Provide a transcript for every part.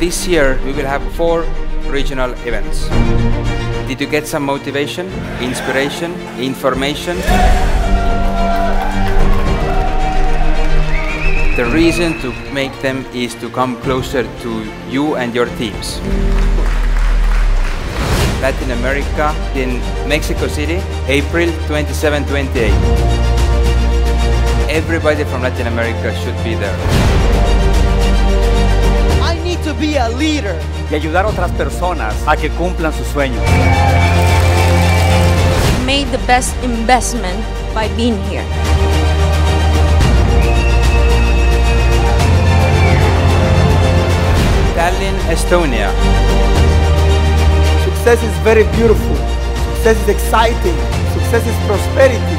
This year we will have 4 regional events. Did you get some motivation, inspiration, information? The reason to make them is to come closer to you and your teams. Latin America in Mexico City, April 27-28. Everybody from Latin America should be there. I need to be a leader. Y ayudar a otras personas a que cumplan sus sueños. Made the best investment by being here. Tallinn, Estonia. Success is very beautiful. Success is exciting. Success is prosperity.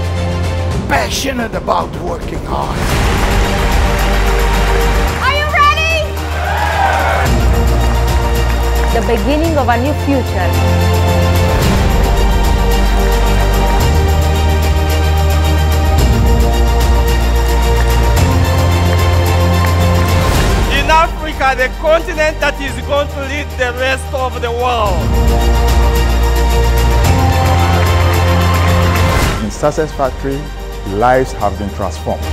Passionate about working hard. Are you ready? The beginning of a new future. In Africa, the continent that is going to lead the rest of the world. In Success Factory, lives have been transformed.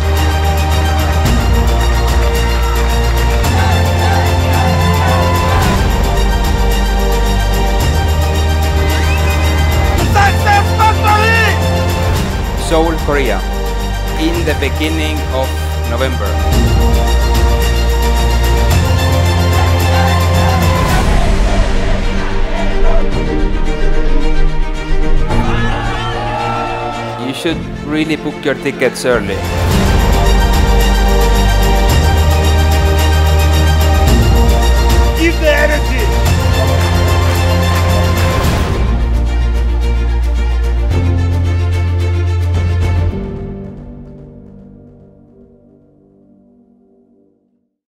Success Factory! Seoul, Korea, in the beginning of November. You should really book your tickets early.